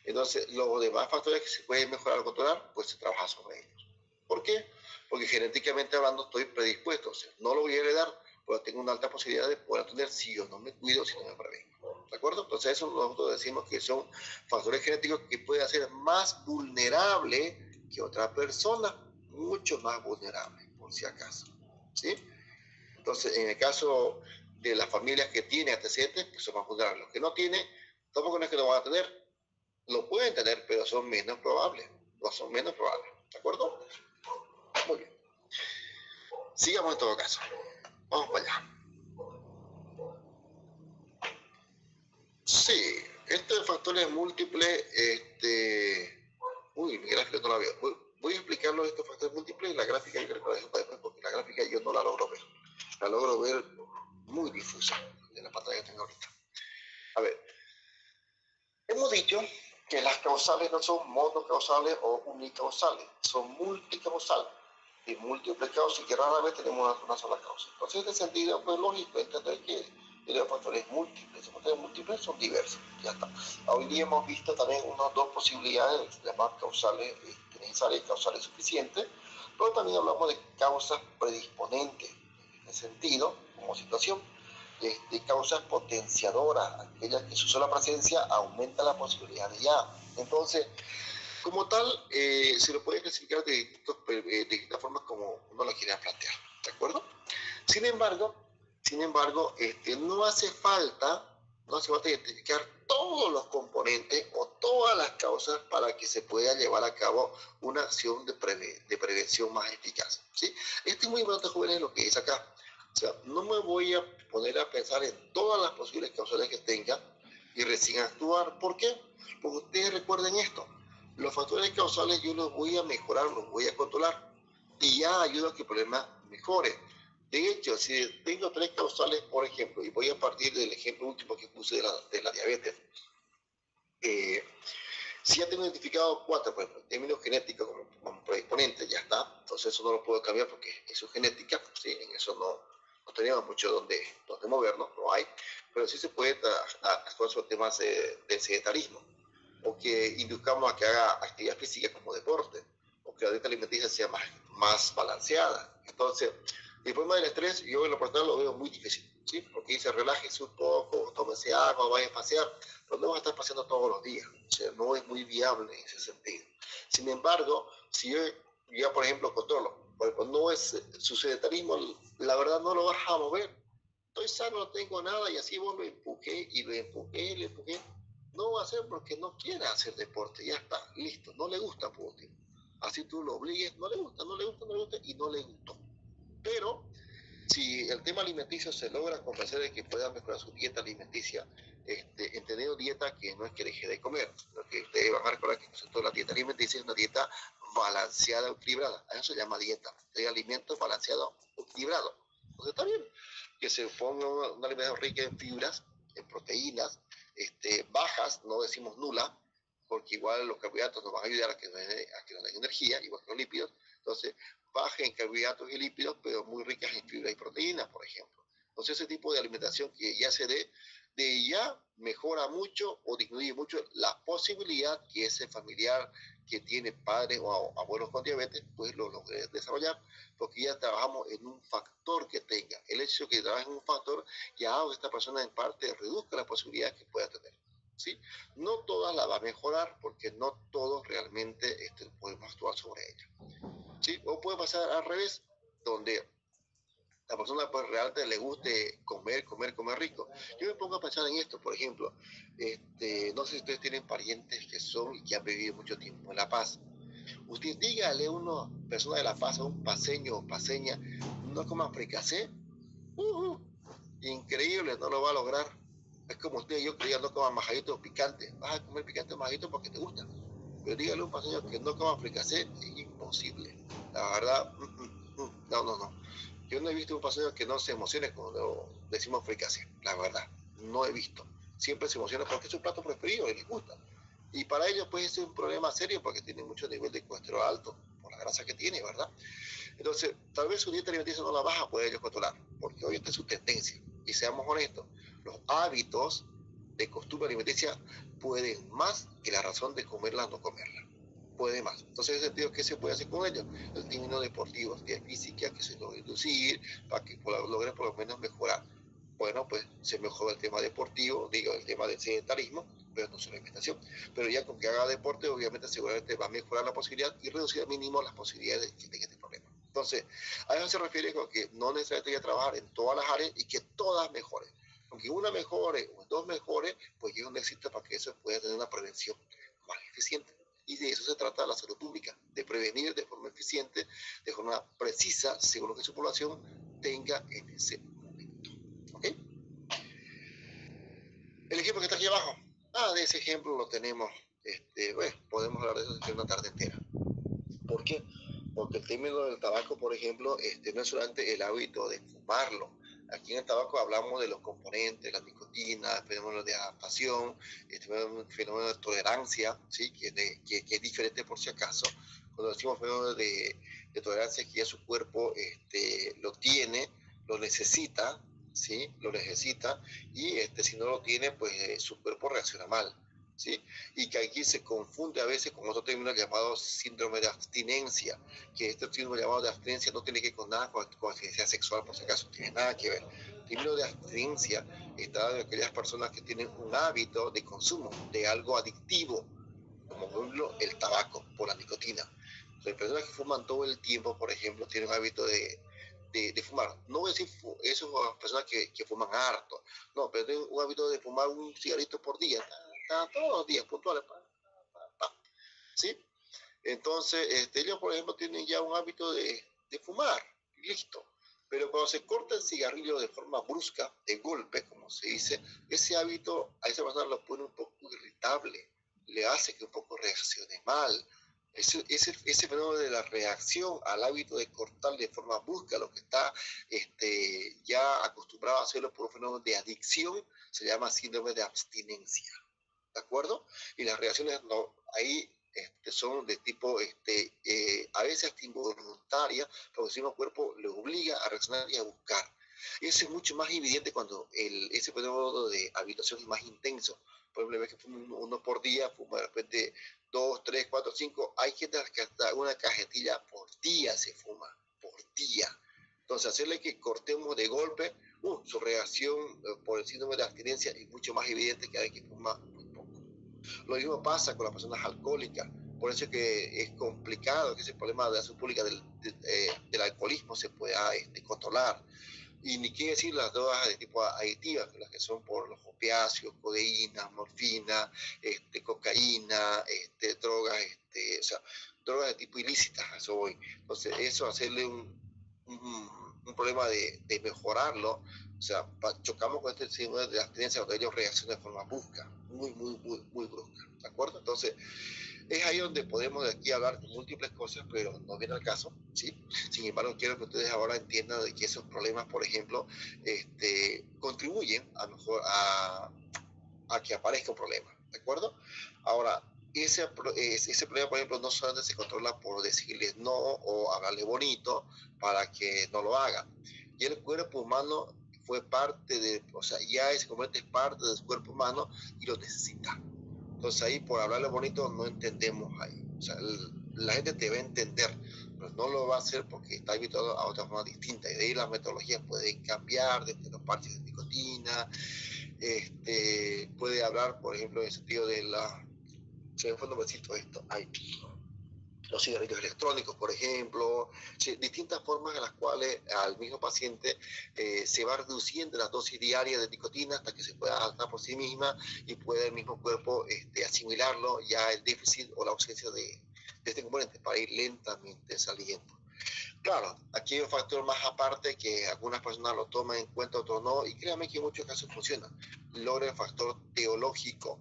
Entonces, los demás factores que se pueden mejorar o controlar, pues se trabaja sobre ellos. ¿Por qué? Porque genéticamente hablando estoy predispuesto, o sea, no lo voy a heredar, pero tengo una alta posibilidad de poder tener si yo no me cuido, si no me prevengo. ¿De acuerdo? Entonces, eso nosotros decimos que son factores genéticos que pueden hacer más vulnerable que otra persona, mucho más vulnerable, por si acaso. ¿Sí? Entonces, en el caso de las familias que tienen antecedentes, pues son más vulnerables. Los que no tienen, tampoco no es que lo van a tener, lo pueden tener, pero son menos probables. Son menos probables. ¿De acuerdo? Muy bien. Sigamos en todo caso. Vamos para allá. Sí, este factor es múltiple. Mi gráfica no la veo. Voy a explicarlo de estos factores múltiples y la gráfica yo creo que la dejo para después porque la gráfica yo no la logro ver. La logro ver muy difusa en la pantalla que tengo ahorita. A ver, hemos dicho que las causales no son monocausales o unicausales, son multicausales y múltiples causas y que rara vez tenemos una sola causa. Entonces, en este sentido, pues lógico entender que los factores múltiples, los factores múltiples son diversos, ya está. Hoy día hemos visto también unas dos posibilidades, llamadas causales necesarias y causales suficientes, pero también hablamos de causas predisponentes, en ese sentido, como situación, causas potenciadoras, aquellas que su sola presencia aumenta la posibilidad de ya. Entonces, como tal, se lo puede clasificar de distintas formas como uno lo quiera plantear, ¿de acuerdo? Sin embargo, no hace falta identificar todos los componentes o todas las causas para que se pueda llevar a cabo una acción de prevención más eficaz, ¿sí? Esto es muy importante, jóvenes, lo que dice acá. O sea, no me voy a poner a pensar en todas las posibles causales que tenga y recién actuar. ¿Por qué? Porque ustedes recuerden esto. Los factores causales yo los voy a mejorar, los voy a controlar y ya ayuda a que el problema mejore. De hecho, si tengo tres causales, por ejemplo, y voy a partir del ejemplo último que puse de la diabetes, si ya tengo identificado cuatro, por ejemplo, en términos genéticos como predisponente, ya está. Entonces eso no lo puedo cambiar porque es su genética, ¿sí? En eso no tenemos mucho donde movernos, no hay. Pero sí se puede actuar sobre temas de sedentarismo. o que induzcamos a que haga actividad física como deporte, o que la dieta alimenticia sea más balanceada. Entonces, el problema del estrés, yo en lo personal lo veo muy difícil, ¿sí? Porque dice, relájese un poco, tómese agua, vaya a pasear, pero no va a estar paseando todos los días, o sea, no es muy viable en ese sentido. Sin embargo, si yo por ejemplo, controlo, porque cuando no es su sedentarismo, la verdad no lo vas a mover. Estoy sano, no tengo nada, y así vos lo empujé, y lo empujé, y lo empujé. No va a hacer porque no quiere hacer deporte, ya está, listo, no le gusta Putin. Así tú lo obligues, no le gusta, no le gusta, no le gusta, y no le gustó. Pero si el tema alimenticio se logra convencer de que pueda mejorar su dieta alimenticia, entendiendo dieta que no es que deje de comer, sino que ustedes van a recordar que toda la dieta alimenticia es una dieta balanceada, equilibrada. A eso se llama dieta, de alimentos balanceados, equilibrados. Entonces está bien que se ponga una alimentación rica en fibras, en proteínas, bajas, no decimos nulas, porque igual los carbohidratos nos van a ayudar a que nos den energía, igual que los lípidos. Entonces, bajas en carbohidratos y lípidos, pero muy ricas en fibra y proteínas, por ejemplo. Entonces, ese tipo de alimentación que ya se dé, de ya mejora mucho o disminuye mucho la posibilidad que ese familiar que tiene padres o abuelos con diabetes, pues lo logre desarrollar, porque ya trabajamos en un factor que tenga. El hecho de que trabaje en un factor ya hace que esta persona en parte reduzca la posibilidad que pueda tener. ¿Sí? No todas la va a mejorar porque no todos realmente podemos actuar sobre ella. ¿Sí? O puede pasar al revés, donde la persona pues realmente le guste comer rico. Yo me pongo a pensar en esto, por ejemplo, no sé si ustedes tienen parientes que son y que han vivido mucho tiempo en La Paz. Usted dígale a una persona de La Paz, a un paseño o paseña, no coman fricasé, increíble, no lo va a lograr. Es como usted y yo que digan no coman majaditos picantes. Vas a comer picante majadito porque te gusta. Pero dígale a un paseño que no coma fricasé, es imposible. La verdad, no. Yo no he visto un paseño que no se emocione cuando decimos fricasé, la verdad. No he visto. Siempre se emociona porque es su plato preferido y les gusta. Y para ellos puede ser un problema serio porque tiene mucho nivel de colesterol alto por la grasa que tiene, ¿verdad? Entonces, tal vez su dieta alimenticia no la vas a poder ellos controlar, porque hoy esta es su tendencia. Y seamos honestos, los hábitos de costumbre alimenticia pueden más que la razón de comerla o no comerla. Puede más. Entonces, en ese sentido, ¿qué se puede hacer con ellos? El término deportivo, actividad física, que se logre inducir para que logre por lo menos mejorar. Bueno, pues se mejora el tema deportivo, digo, el tema del sedentarismo, pero no solo la alimentación. Pero ya con que haga deporte, obviamente, seguramente va a mejorar la posibilidad y reducir al mínimo las posibilidades de que tenga este problema. Entonces, a eso se refiere con que no necesariamente hay que trabajar en todas las áreas y que todas mejoren. Aunque una mejore o dos mejore, pues ya es un éxito para que eso pueda tener una prevención más eficiente. Y de eso se trata la salud pública, de prevenir de forma eficiente, de forma precisa, según lo que su población tenga en ese momento. ¿Ok? El ejemplo que está aquí abajo. De ese ejemplo lo tenemos. Bueno, podemos hablar de eso en una tarde entera. ¿Por qué? Porque el término del tabaco, por ejemplo, no es solamente el hábito de fumarlo. Aquí en el tabaco hablamos de los componentes, la nicotina, el fenómeno de adaptación, el fenómeno de tolerancia, ¿sí? que es diferente por si acaso. Cuando decimos fenómeno de tolerancia, que ya su cuerpo lo tiene, lo necesita, ¿sí? Lo necesita, y si no lo tiene, pues su cuerpo reacciona mal. ¿Sí? Y que aquí se confunde a veces con otro término llamado síndrome de abstinencia, que este síndrome llamado de abstinencia no tiene que ver con nada con abstinencia sexual, por si acaso, no tiene nada que ver. El término de abstinencia está en aquellas personas que tienen un hábito de consumo de algo adictivo, como por ejemplo el tabaco por la nicotina. Las personas que fuman todo el tiempo, por ejemplo, tienen un hábito de fumar. No voy a decir esas personas que fuman harto, no, pero tienen un hábito de fumar un cigarrito por día, todos los días puntuales, ¿sí? Entonces, ellos, por ejemplo, tienen ya un hábito de fumar, listo. Pero cuando se corta el cigarrillo de forma brusca, de golpe, como se dice, ese hábito a esa persona lo pone un poco irritable, le hace que un poco reaccione mal. Ese fenómeno de la reacción al hábito de cortar de forma brusca, lo que está ya acostumbrado a hacerlo por un fenómeno de adicción, se llama síndrome de abstinencia. ¿De acuerdo? Y las reacciones ahí son de tipo, a veces hasta involuntaria, porque si el cuerpo le obliga a reaccionar y a buscar. Eso es mucho más evidente cuando ese periodo de habitación es más intenso. Por ejemplo, ves que fuma uno por día, fuma de repente 2, 3, 4, 5. Hay gente que hasta una cajetilla por día se fuma, por día. Entonces, hacerle que cortemos de golpe, su reacción por el síndrome de abstinencia es mucho más evidente que alguien que fuma muy poco. Lo mismo pasa con las personas alcohólicas. Por eso es que es complicado que ese problema de la salud pública del alcoholismo se pueda controlar. Y ni qué decir las drogas de tipo adictivas, las que son por los opiáceos, codeína, morfina, cocaína, drogas, o sea, drogas de tipo ilícitas, a eso voy. Entonces, eso hacerle un problema de mejorarlo, o sea, chocamos con este síndrome de abstinencia cuando ellos reaccionan de forma brusca, muy brusca, ¿de acuerdo? Entonces, es ahí donde podemos de aquí hablar de múltiples cosas, pero no viene al caso, ¿sí? Sin embargo, quiero que ustedes ahora entiendan de que esos problemas, por ejemplo, contribuyen a mejor a que aparezca un problema, ¿de acuerdo? Ahora, ese problema, por ejemplo, no solamente se controla por decirles no o hablarle bonito para que no lo haga. Y el cuerpo humano fue parte de, o sea, ya ese componente es parte de su cuerpo humano y lo necesita. Entonces ahí por hablarle bonito no entendemos ahí. O sea, la gente te va a entender, pero no lo va a hacer porque está habituado a otra forma distinta. Y de ahí las metodologías pueden cambiar, desde los parches de nicotina, puede hablar, por ejemplo, en el sentido de la... Se me fue un nombrecito esto. Ay, los cigarrillos electrónicos, por ejemplo, distintas formas en las cuales al mismo paciente se va reduciendo las dosis diarias de nicotina hasta que se pueda adaptar por sí misma y puede el mismo cuerpo asimilarlo, ya el déficit o la ausencia de este componente para ir lentamente saliendo. Claro, aquí hay un factor más aparte que algunas personas lo toman en cuenta, otros no, y créanme que en muchos casos funciona. Logra el factor teológico,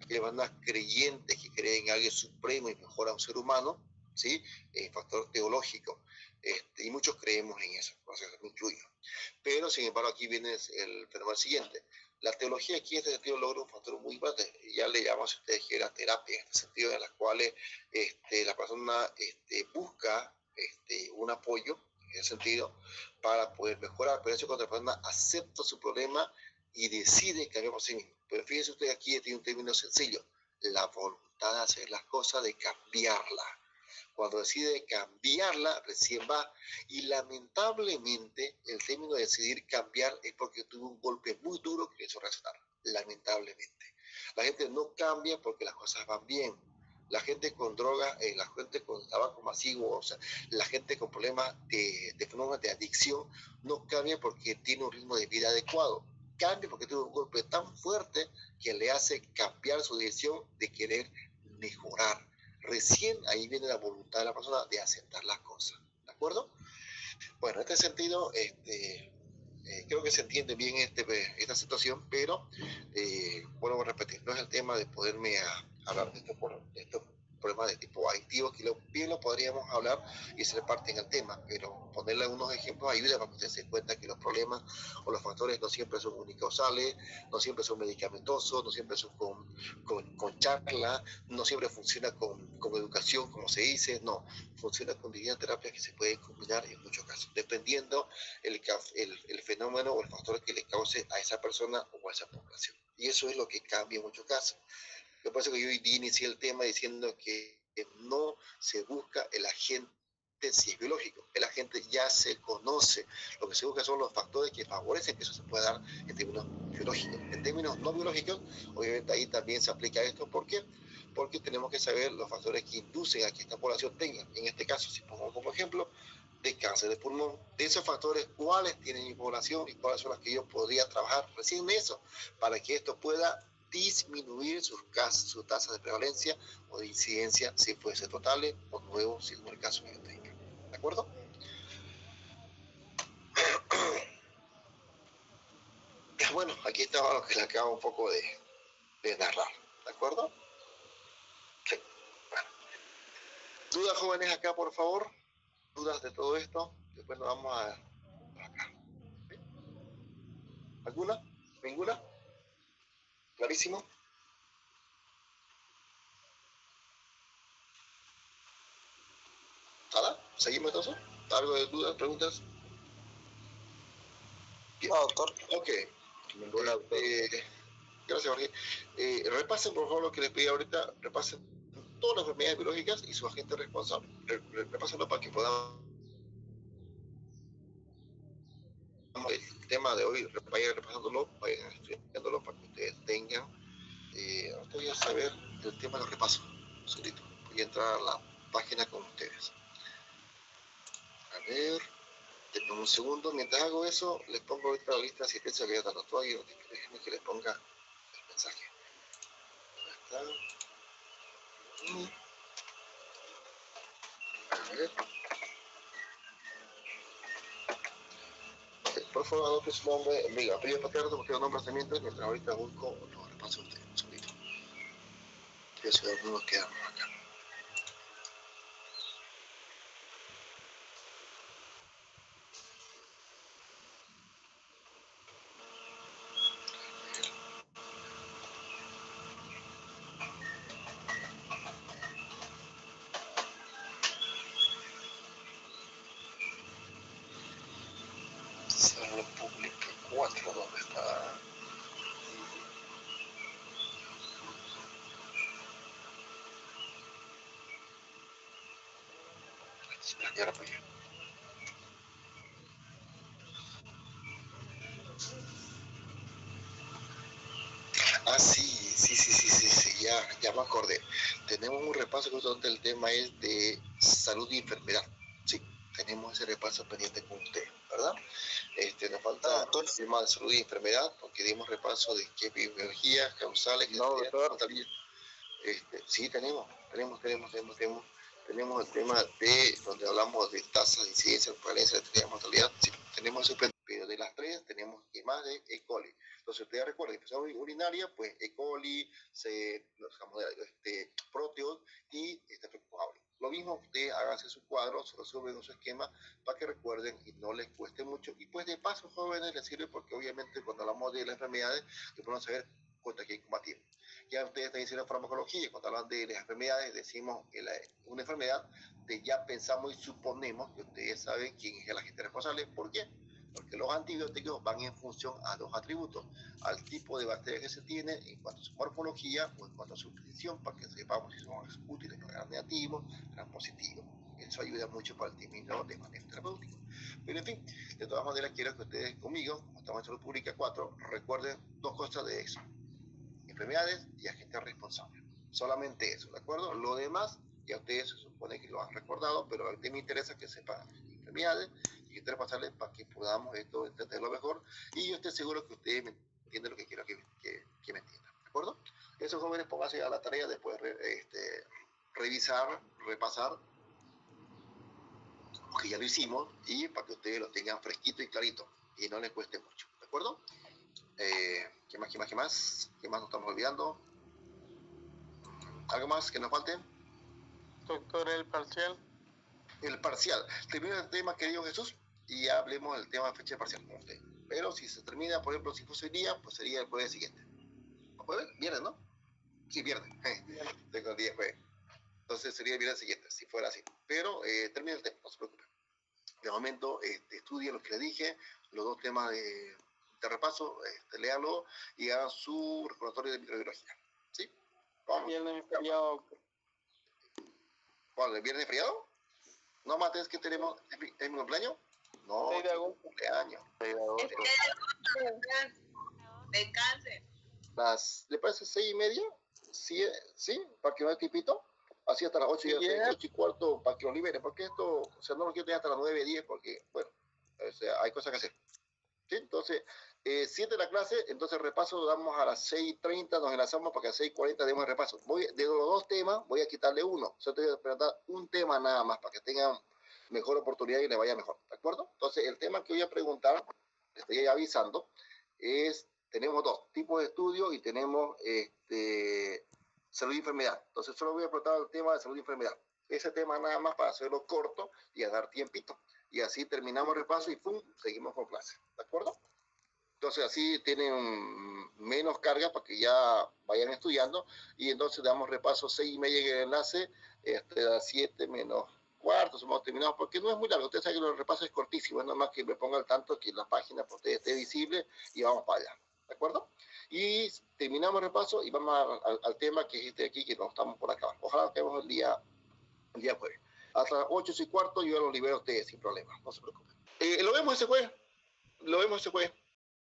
que van a creyentes que creen en alguien supremo y mejora a un ser humano, ¿sí? Factor teológico. Y muchos creemos en eso, o sea, me incluyo. Pero, sin embargo, aquí viene el fenómeno siguiente. La teología aquí en este sentido logra un factor muy importante. Ya le llamamos, si ustedes quieren, terapia, en este sentido, en las cuales la persona busca un apoyo, en ese sentido, para poder mejorar. Pero eso cuando la persona acepta su problema y decide cambiar por sí mismo. Pero fíjense usted aquí, tiene un término sencillo, la voluntad de hacer las cosas, de cambiarla. Cuando decide cambiarla, recién va. Y lamentablemente, el término de decidir cambiar es porque tuvo un golpe muy duro que le hizo reaccionar. Lamentablemente. La gente no cambia porque las cosas van bien. La gente con drogas, la gente con tabaco masivo, o sea, la gente con problemas de fenómenos de adicción, no cambia porque tiene un ritmo de vida adecuado. Cambia porque tuvo un golpe tan fuerte que le hace cambiar su decisión de querer mejorar. Recién ahí viene la voluntad de la persona de aceptar las cosas. ¿De acuerdo? Bueno, en este sentido, creo que se entiende bien esta situación, pero vuelvo a repetir, no es el tema de poderme hablar de estos problemas de tipo adictivo, que bien lo podríamos hablar y se le parte en el tema, pero ponerle algunos ejemplos ayuda para que usted se dé cuenta que los problemas o los factores no siempre son unicausales, no siempre son medicamentosos, no siempre son con charla, no siempre funciona con educación, como se dice, no, funciona con distintas terapias que se pueden combinar en muchos casos, dependiendo el fenómeno o el factor que le cause a esa persona o a esa población. Y eso es lo que cambia en muchos casos. Lo que pasa es que yo hoy día inicié el tema diciendo que no se busca el agente si es biológico. El agente ya se conoce. Lo que se busca son los factores que favorecen que eso se pueda dar en términos biológicos. En términos no biológicos, obviamente ahí también se aplica esto. ¿Por qué? Porque tenemos que saber los factores que inducen a que esta población tenga, en este caso, si pongo como ejemplo, de cáncer de pulmón. De esos factores, ¿cuáles tienen mi población y cuáles son las que yo podría trabajar recién en eso para que esto pueda disminuir sus tasas de prevalencia o de incidencia si fuese totales o nuevos, si es el caso que yo tenga. ¿De acuerdo? Bueno, aquí estaba lo que le acabo un poco de narrar. ¿De acuerdo? Sí. Bueno. ¿Dudas, jóvenes, acá, por favor? ¿Dudas de todo esto? Después nos vamos a acá. ¿Sí? ¿Alguna? ¿Ninguna? ¿Clarísimo? ¿Nada? ¿Seguimos entonces? ¿Algo de dudas, preguntas? No, doctor. Ok. Ningún autor. Gracias, Jorge. Repasen, por favor, lo que les pedí ahorita. Repasen todas las enfermedades biológicas y su agente responsable. Repásenlo para que podamos... El tema de hoy, vayan repasándolo, vayan estudiándolo para que ustedes tengan... ahorita voy a saber el tema de los repasos. Un segundito. Voy a entrar a la página con ustedes. A ver... Denme un segundo. Mientras hago eso, les pongo ahorita la lista de asistencia que ya está tatuada y déjenme que les ponga el mensaje. Ahí está. A ver. Por favor, anote su nombre, diga, apellido paterno, porque los nombres también, mientras ahorita busco los repasos de ustedes. Un segundito. Eso de algunos quedamos acá. Salud Pública 4, ¿dónde está? Ya la pegué. Ah, sí, ya me acordé. Tenemos un repaso que donde el tema es de salud y enfermedad. Sí, tenemos ese repaso pendiente con usted, ¿verdad? Nos falta el tema de salud y enfermedad, porque dimos repaso de qué biologías, causales, sí, tenemos el tema de donde hablamos de tasas de incidencia, prevalencia de la mortalidad, sí, tenemos eso, pero de las tres tenemos que más de E. coli. Entonces ustedes recuerden, infección urinaria, pues E. coli, proteos y probable. Lo mismo, ustedes háganse su cuadro, se resuelven su esquema para que recuerden y no les cueste mucho. Y pues de paso, jóvenes, les sirve porque obviamente cuando hablamos de las enfermedades, podemos saber contra quién combatir. Ya ustedes están diciendo farmacología, cuando hablan de las enfermedades, decimos una enfermedad, ya pensamos y suponemos que ustedes saben quién es el agente responsable. ¿Por qué? Porque los antibióticos van en función a dos atributos, al tipo de bacteria que se tiene, en cuanto a su morfología o en cuanto a su nutrición, para que sepamos si son útiles, gran negativos, gran positivos. Eso ayuda mucho para el término de manejo terapéutico. Pero en fin, de todas maneras quiero que ustedes conmigo, como estamos en Salud Pública 4, recuerden dos cosas de eso: enfermedades y agente responsable. Solamente eso, ¿de acuerdo? Lo demás, ya ustedes se supone que lo han recordado, pero a mí me interesa que sepan enfermedades y agentes responsables para que podamos entenderlo mejor. Y yo estoy seguro que ustedes me entienden lo que quiero que me entiendan, ¿de acuerdo? Esos jóvenes, pónganse a la tarea de poder revisar, repasar, porque ya lo hicimos, y para que ustedes lo tengan fresquito y clarito y no les cueste mucho, ¿de acuerdo? ¿Qué más nos estamos olvidando? ¿Algo más que nos falte? Doctor, el parcial. El parcial. Termina el tema, querido Jesús, y ya hablemos del tema de fecha de parcial con usted. Pero si se termina, por ejemplo, si fuese hoy día, pues sería el jueves siguiente. ¿Jueves? ¿Viernes, no? Sí, viernes. Tengo el día jueves. Entonces sería el viernes siguiente, si fuera así. Pero termina el tema, no se preocupe. De momento, estudie lo que le dije, los dos temas de repaso, léalo y hagan su recordatorio de microbiología. ¿Sí? Vamos. Viernes feriado. ¿Cuál? ¿El viernes feriado? No mates que tenemos en mi cumpleaños. No, 6 de agosto. Cumpleaños. 6 de agosto. Descanse. ¿Le parece 6:30? Sí, para que no haya tipito. Así hasta las 8 y 8:15 para que lo libere. Porque esto, o sea, no lo quiero tener hasta las 9:10 porque, bueno, o sea, hay cosas que hacer. ¿Sí? Entonces, 7 la clase, entonces el repaso damos a las 6:30, nos enlazamos para que a 6:40 demos el repaso. De los dos temas, voy a quitarle uno. Solo te voy a presentar un tema nada más para que tengan mejor oportunidad y le vaya mejor, ¿de acuerdo? Entonces, el tema que voy a preguntar, estoy avisando, tenemos dos tipos de estudio y tenemos salud y enfermedad. Entonces, solo voy a preguntar el tema de salud y enfermedad. Ese tema nada más para hacerlo corto y a dar tiempito. Y así terminamos el repaso y ¡pum! Seguimos con clase, ¿de acuerdo? Entonces así tienen menos carga para que ya vayan estudiando y entonces damos repaso 6:30 en el enlace, a las 7 menos cuarto, hemos terminado, porque no es muy largo. Usted sabe que el repaso es cortísimo, es nomás que me ponga al tanto que la página por usted esté visible y vamos para allá. ¿De acuerdo? Y terminamos el repaso y vamos al tema que es este de aquí, que nos estamos por acá. Ojalá que vemos el día jueves. Hasta las 8:15 yo los libero a ustedes sin problema, no se preocupen. Lo vemos ese jueves.